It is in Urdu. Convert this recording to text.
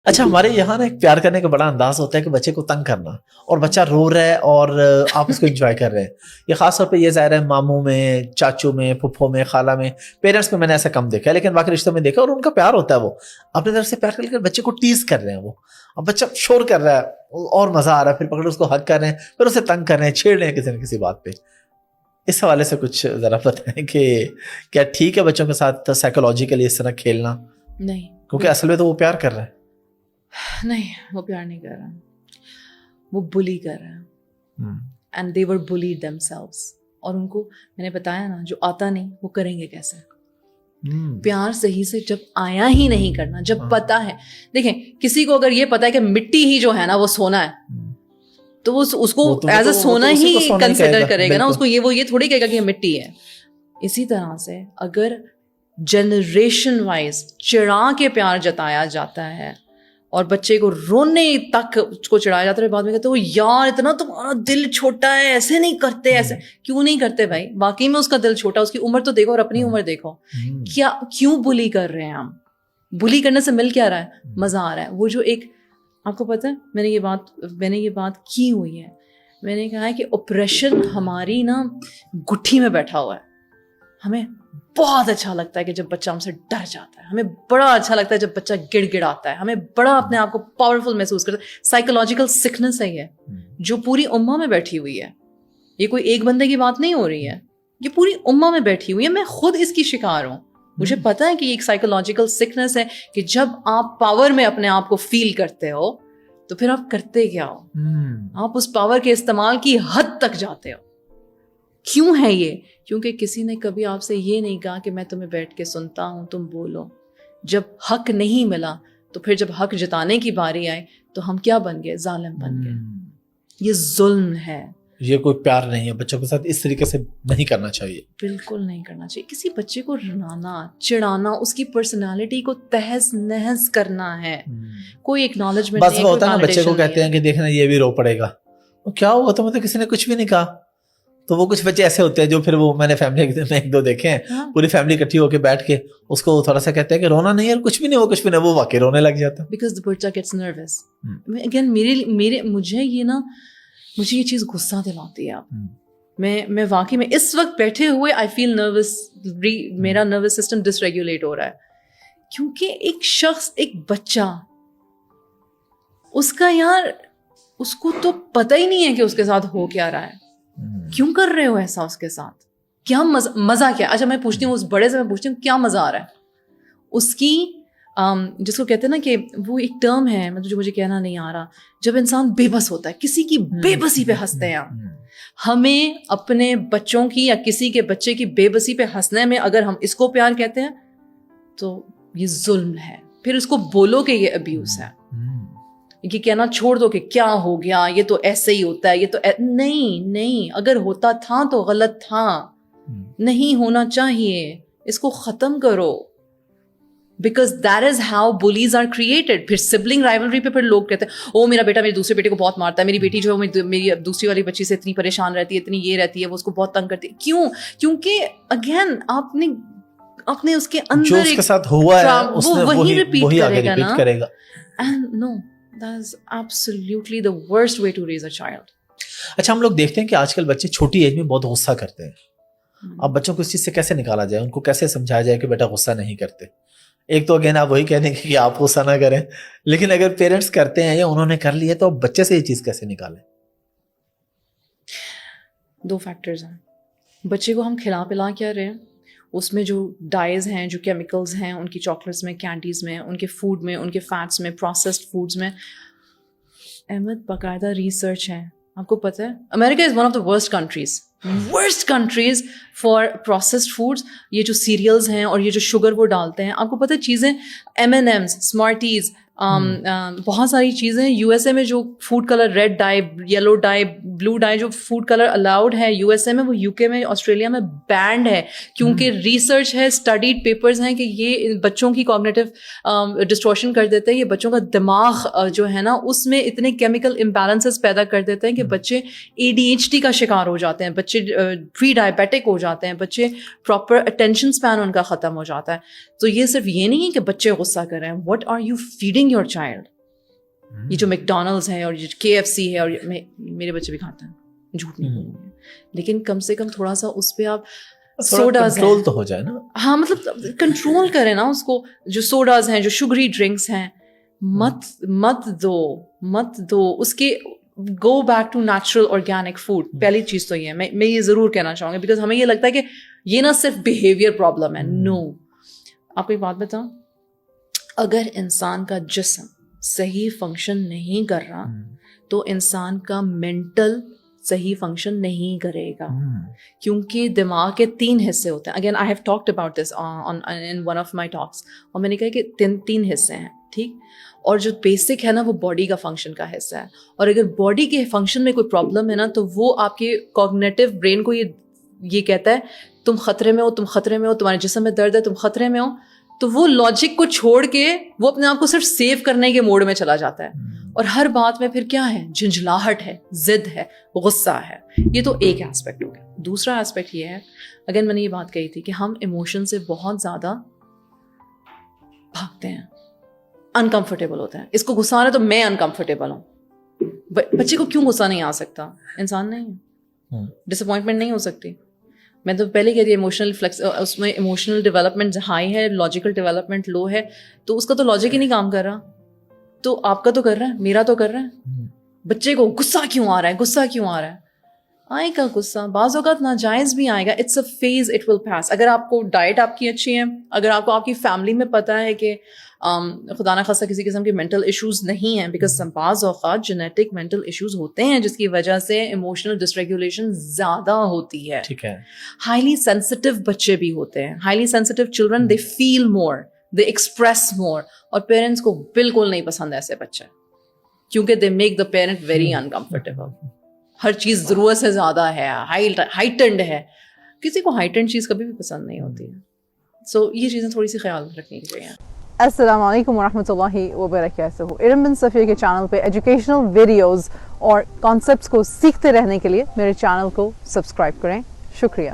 اچھا ہمارے یہاں نا ایک پیار کرنے کا بڑا انداز ہوتا ہے کہ بچے کو تنگ کرنا, اور بچہ رو رہا ہے اور آپ اس کو انجوائے کر رہے ہیں. یہ خاص طور پہ یہ ظاہر ہے ماموں میں, چاچو میں, پھپھو میں, خالہ میں, پیرنٹس میں نے ایسا کم دیکھا ہے, لیکن باقی رشتوں میں دیکھا, اور ان کا پیار ہوتا ہے, وہ اپنی طرف سے پیار کر کے بچے کو ٹیز کر رہے ہیں, وہ اب بچہ شور کر رہا ہے اور مزہ آ رہا ہے, پھر پکڑ اس کو حق کر رہے ہیں, پھر اسے تنگ کر رہے ہیں, چھیڑ رہے ہیں کسی نہ کسی بات پہ. اس حوالے سے کچھ ذرا بتائیں کہ کیا ٹھیک ہے بچوں کے ساتھ سائیکولوجیکلی اس طرح کھیلنا؟ نہیں, کیونکہ اصل میں تو وہ پیار کر رہا ہے. نہیں, وہ پیار نہیں کر رہا, وہ بلی کر رہا ہے. And they were bullied themselves. اور ان کو میں نے بتایا نا, جو آتا نہیں وہ کریں گے کیسے؟ پیار صحیح سے جب آیا ہی نہیں کرنا, جب پتا ہے. دیکھیں کسی کو اگر یہ پتا ہے کہ مٹی ہی جو ہے نا وہ سونا ہے, تو اس کو ایز اے سونا ہی کنسیڈر کرے گا نا, اس کو وہ یہ تھوڑی کہے گا کہ یہ مٹی ہے. اسی طرح سے اگر جنریشن وائز چڑھا کے پیار جتایا جاتا ہے اور بچے کو رونے تک اس کو چڑھایا جاتا ہے, بعد میں کہتے ہیں یار اتنا تمہارا دل چھوٹا ہے, ایسے نہیں کرتے, ایسے کیوں نہیں کرتے بھائی؟ واقعی میں اس کا دل چھوٹا, اس کی عمر تو دیکھو اور اپنی عمر دیکھو. کیا کیوں بلی کر رہے ہیں ہم؟ بلی کرنے سے مل کیا رہا ہے؟ مزہ آ رہا ہے. وہ جو ایک, آپ کو پتہ ہے میں نے یہ بات کی ہوئی ہے, میں نے کہا ہے کہ اوپریشن ہماری نا گٹھی میں بیٹھا ہوا ہے. ہمیں بہت اچھا لگتا ہے کہ جب بچہ ہم سے ڈر جاتا ہے, ہمیں بڑا اچھا لگتا ہے جب بچہ گڑ گڑاتا ہے, ہمیں بڑا اپنے آپ کو پاورفل محسوس کرتا ہے. سائیکولوجیکل سکنس ہے یہ, جو پوری امہ میں بیٹھی ہوئی ہے. یہ کوئی ایک بندے کی بات نہیں ہو رہی ہے, یہ پوری امہ میں بیٹھی ہوئی ہے. میں خود اس کی شکار ہوں, مجھے پتا ہے کہ یہ ایک سائیکولوجیکل سکنس ہے کہ جب آپ پاور میں اپنے آپ کو فیل کرتے ہو تو پھر آپ کرتے کیا ہو؟ آپ اس پاور کے استعمال کی حد تک جاتے ہو. کیوں ہے یہ؟ کیونکہ کسی نے کبھی آپ سے یہ نہیں کہا کہ میں تمہیں بیٹھ کے سنتا ہوں, تم بولو. جب حق نہیں ملا تو پھر جب حق جتانے کی باری آئی تو ہم کیا بن گئے؟ ظالم بن گئے. یہ ظلم ہے, یہ کوئی پیار نہیں ہے. بچوں کے ساتھ اس طریقے سے نہیں کرنا چاہیے, بالکل نہیں کرنا چاہیے. کسی بچے کو رلانا, چڑھانا, اس کی پرسنالٹی کو تہز نہز کرنا ہے. کوئی اکنالجمنٹ نہیں ہے. ہوتا ہے نا بچے کو کہتے ہیں کہ دیکھنا یہ بھی رو پڑے گا, کیا ہوا تو مطلب کسی نے کچھ بھی نہیں کہا. تو وہ کچھ بچے ایسے ہوتے ہیں جو پھر وہ میں نے فیملی میں ایک دو دیکھے ہیں, پوری فیملی اکٹھی ہو کے بیٹھ کے اس کو تھوڑا سا کہتے ہیں کہ رونا نہیں ہے, کچھ بھی نہیں, وہ کچھ بھی نہیں, وہ واقعی رونے لگ جاتا ہے. Because the bچہ gets nervous. Again مجھے یہ چیز غصہ دلاتی ہے. میں واقعی میں اس وقت بیٹھے ہوئے آئی فیل نروس, میرا نروس سسٹم ڈس ریگولیٹ ہو رہا ہے. کیونکہ ایک شخص, ایک بچہ, اس کا یار اس کو تو پتہ ہی نہیں ہے کہ اس کے ساتھ ہو کیا رہا ہے. کیوں کر رہے ہو ایسا اس کے ساتھ؟ کیا مزہ کیا؟ اچھا میں پوچھتی ہوں اس بڑے سے, میں پوچھتی ہوں کیا مزہ آ رہا ہے اس کی, جس کو کہتے ہیں نا کہ وہ ایک ٹرم ہے جو مجھے کہنا نہیں آ رہا, جب انسان بے بس ہوتا ہے, کسی کی بے بسی پہ ہنستے ہیں. ہمیں اپنے بچوں کی یا کسی کے بچے کی بے بسی پہ ہنسنے میں اگر ہم اس کو پیار کہتے ہیں تو یہ ظلم ہے. پھر اس کو بولو کہ یہ ابیوز ہے, کہ کہنا چھوڑ دو کہ کیا ہو گیا, یہ تو ایسے ہی ہوتا ہے, یہ تو نہیں, اگر ہوتا تھا تو غلط تھا, نہیں ہونا چاہیے, اس کو ختم کرو. Because that is how bullies are created. پھر سبلنگ رائولری پہ پھر لوگ کہتے ہیں او میرا بیٹا میرے دوسرے بیٹے کو بہت مارتا ہے, میری بیٹی جو ہے میری دوسری والی بچی سے اتنی پریشان رہتی ہے, اتنی یہ رہتی ہے, وہ اس کو بہت تنگ کرتی ہے. کیوں؟ کیونکہ اگین آپ نے اس کے اندر جو اس کے ساتھ ہوا ہے اس نے وہی ریپیٹ کرے گا. And no, that is absolutely the worst way to raise a child. اچھا ہم لوگ دیکھتے ہیں کہ آج کل بچے چھوٹی ایج میں بہت غصہ کرتے ہیں. اب بچوں کو اس چیز سے کیسے نکالا جائے, ان کو کیسے سمجھایا جائے کہ بیٹا غصہ نہیں کرتے؟ ایک تو اگین آپ وہی کہہ دیں گے کہ آپ غصہ نہ کریں, لیکن اگر پیرنٹس کرتے ہیں یا انہوں نے کر لی ہے تو بچے سے یہ چیز کیسے نکالیں؟ 2 فیکٹرز ہیں. بچے کو ہم کھلا پلا کیا رہے ہیں, اس میں جو ڈائز ہیں, جو کیمیکلز ہیں ان کی چاکلیٹس میں, کینڈیز میں, ان کے فوڈ میں, ان کے فیٹس میں, پروسیسڈ فوڈز میں. احمد باقاعدہ ریسرچ ہے, آپ کو پتہ ہے America is one of the worst countries for processed foods. یہ جو سیریلز ہیں اور یہ جو شوگر وہ ڈالتے ہیں, آپ کو پتہ ہے چیزیں M&M's, اسمارٹیز, بہت ساری چیزیں یو ایس اے میں جو فوڈ کلر, ریڈ ڈائی, یلو ڈائی, بلو ڈائی, جو فوڈ کلر الاؤڈ ہے یو ایس اے میں, وہ یو کے میں, آسٹریلیا میں بینڈ ہے. کیونکہ ریسرچ ہے, اسٹڈیڈ پیپرز ہیں کہ یہ بچوں کی کوگنیٹو ڈسٹورشن کر دیتے ہیں. یہ بچوں کا دماغ جو ہے نا اس میں اتنے کیمیکل امبیلنسز پیدا کر دیتے ہیں کہ بچے ADHD کا شکار ہو جاتے ہیں, بچے پری ڈائبیٹک ہو جاتے ہیں, بچے پراپر اٹینشن اسپین ان کا ختم ہو جاتا ہے. تو یہ صرف یہ نہیں ہے کہ بچے غصہ کر رہے ہیں, what are you feeding your child? یہ جو میکڈونلڈز ہے اور یہ KFC ہے اور میرے بچے بھی کھاتے ہیں, جھوٹ نہیں بولوں گے, لیکن کم سے کم تھوڑا سا اس پہ آپ سوڈاز کنٹرول تو ہو جائے نا. ہاں مطلب کنٹرول کریں نا اس کو. جو سوڈاز ہیں, جو شگری ڈرنکس ہیں, مت دو اس کے. Go back to natural organic food. پہلی چیز تو یہ ہے, میں یہ ضرور کہنا چاہوں گی, بیکاز ہمیں یہ لگتا ہے کہ یہ نہ صرف بیہیویئر پرابلم ہے. نو, آپ کو ایک بات بتاؤں, اگر انسان کا جسم صحیح فنکشن نہیں کر رہا تو انسان کا مینٹل صحیح فنکشن نہیں کرے گا, کیونکہ دماغ کے 3 حصے ہوتے ہیں. Again I have talked about this in one of my talks, اور میں نے کہا کہ 3 حصے ہیں, ٹھیک. اور جو بیسک ہے نا وہ باڈی کا فنکشن کا حصہ ہے, اور اگر باڈی کے فنکشن میں کوئی پرابلم ہے نا تو وہ آپ کے کوگنیٹو برین کو یہ کہتا ہے تم خطرے میں ہو, تمہارے جسم میں درد ہے, تم خطرے میں ہو. تو وہ لاجک کو چھوڑ کے وہ اپنے آپ کو صرف سیو کرنے کے موڈ میں چلا جاتا ہے, اور ہر بات میں پھر کیا ہے, جھنجھلاہٹ ہے, ضد ہے, غصہ ہے. یہ تو ایک ایسپیکٹ ہو گیا. دوسرا ایسپیکٹ یہ ہے, اگر میں نے یہ بات کہی تھی کہ ہم ایموشن سے بہت زیادہ بھاگتے ہیں, انکمفرٹیبل ہوتے ہیں. اس کو غصہ آ رہا ہے تو میں انکمفرٹیبل ہوں. بچے کو کیوں غصہ نہیں آ سکتا؟ انسان نہیں ہے, ڈس اپوائنٹمنٹ نہیں ہو سکتی. میں تو پہلے کہہ رہی ایموشنل فلیکس, اس میں ایموشنل ڈیولپمنٹ ہائی ہے, لاجیکل ڈیولپمنٹ لو ہے, تو اس کا تو لاجک ہی نہیں کام کر رہا. تو آپ کا تو کر رہا ہے, میرا تو کر رہا ہے. بچے کو غصہ کیوں آ رہا ہے, آئے گا غصہ, بعض اوقات ناجائز بھی آئے گا. It's a phase, it will pass. اگر آپ کو ڈائٹ آپ کی اچھی ہے, اگر آپ کو آپ کی فیملی میں پتہ ہے کہ خدا نہ خاصہ کسی قسم کے مینٹل ایشوز نہیں ہیں, بیکاز بعض اوقات جینیٹک مینٹل ایشوز ہوتے ہیں جس کی وجہ سے ایموشنل ڈسریگولیشن زیادہ ہوتی ہے. ٹھیک ہے. ہائیلی سینسٹیو بچے بھی ہوتے ہیں, highly sensitive children, they feel more, they express more, اور پیرنٹس کو بالکل نہیں پسند ایسے بچے, کیونکہ they make the parent very uncomfortable. ہر چیز ضرورت سے زیادہ ہے, ہائٹنڈ ہے. کسی کو ہائٹنڈ چیز کبھی بھی پسند نہیں ہوتی ہے. سو یہ چیزیں تھوڑی سی خیال رکھنی چاہیے. السلام علیکم ورحمۃ اللہ وبرکاتہ. ارم بن صفیہ کے چینل پہ ایجوکیشنل ویڈیوز اور کانسیپٹس کو سیکھتے رہنے کے لیے میرے چینل کو سبسکرائب کریں. شکریہ.